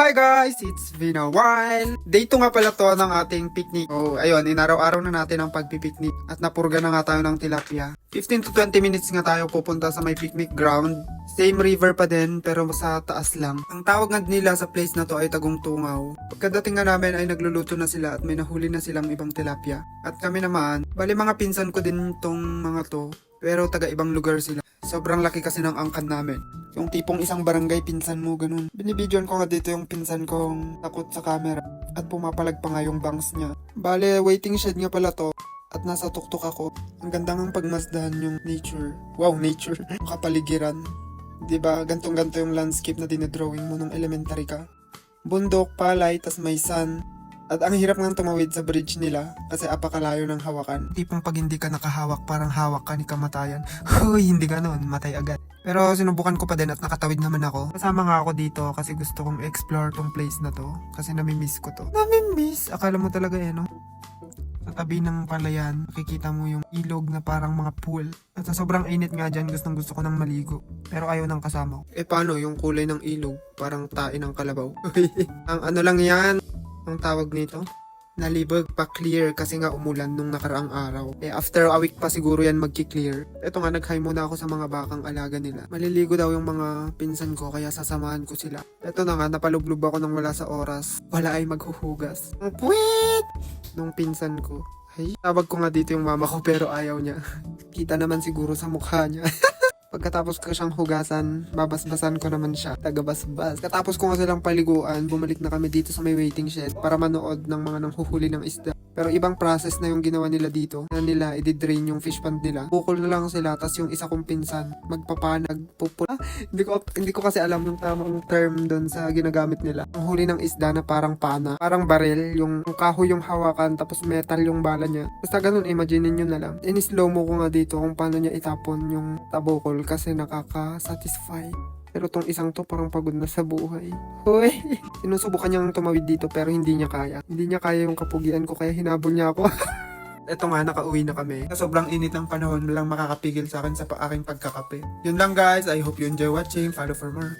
Hi guys! It's been a while! Day 2 nga pala to ng ating picnic. Oh, ayun, inaraw-araw na natin ang pagpipiknik at napurga na nga tayo ng tilapia. 15 to 20 minutes nga tayo pupunta sa may picnic ground. Same river pa din pero sa taas lang. Ang tawag nga nila sa place na to ay Tagong Tungaw. Pagkadating nga namin ay nagluluto na sila at may nahuli na silang ibang tilapia. At kami naman, bali mga pinsan ko din tong mga to pero taga ibang lugar sila. Sobrang laki kasi ng angkan namin. Yung tipong isang barangay pinsan mo, ganun. Binibidyoan ko nga dito yung pinsan kong takot sa camera at pumapalag pa nga yung bangs niya. Bale, waiting shed nga pala to at nasa tuktok ako. Ang ganda ng pagmasdahan yung nature. Wow, nature. Kapaligiran. Diba, gantong-ganto yung landscape na dinadrawing mo nung elementary ka. Bundok, palay, tas may sun. At ang hirap nga tumawid sa bridge nila kasi apakalayo ng hawakan. Tipong pag hindi ka nakahawak, parang hawak ka ni kamatayan. Huy, hindi ganun, matay agad. Pero sinubukan ko pa din at nakatawid naman ako. Kasama nga ako dito kasi gusto kong explore tong place na to. Kasi namimiss ko to. Namimiss? Akala mo talaga no? Sa tabi ng palayan, makikita mo yung ilog na parang mga pool. At sa sobrang init nga dyan, gustong gusto ko nang maligo. Pero ayaw ng kasama ko. Paano yung kulay ng ilog? Parang tae ng kalabaw. Ang ano lang yan, ang tawag nito? Nalibog pa clear kasi nga umulan nung nakaraang araw. After a week pa siguro yan magki-clear. Ito nga, nag-hi muna ako sa mga bakang alaga nila. Maliligo daw yung mga pinsan ko kaya sasamahan ko sila. Ito na nga, napalublob ako nang wala sa oras. Wala ay maghuhugas. Ang puwit! Nung pinsan ko. Ay, tawag ko nga dito yung mama ko pero ayaw niya. Kita naman siguro sa mukha niya. Pagkatapos ko siyang hugasan, babasbasan ko naman siya. Tagabasbas. Katapos ko nga silang paliguan, bumalik na kami dito sa may waiting shed para manood ng mga nanghuhuli ng isda. Pero ibang process na yung ginawa nila dito. Na nila, i-drain yung fish pond nila. Bukol na lang sila, tas yung isa kong pinsan, magpapanag, pupula. Hindi ko kasi alam yung tamang term doon sa ginagamit nila. Ang huli ng isda na parang pana. Parang baril, yung kahoy yung hawakan, tapos metal yung bala niya. Basta ganun, imagine nyo na lang. In-slow mo ko nga dito kung paano niya itapon yung tabokol kasi nakaka-satisfy. Pero tong isang to parang pagod na sa buhay. Hoy! Sinusubukan niyang tumawid dito pero hindi niya kaya. Hindi niya kaya yung kapugian ko kaya hinabol niya ako. Eto nga, nakauwi na kami. Sa sobrang init ng panahon, walang makakapigil sa akin sa aking pagkakape. Yun lang guys, I hope you enjoy watching. Follow for more.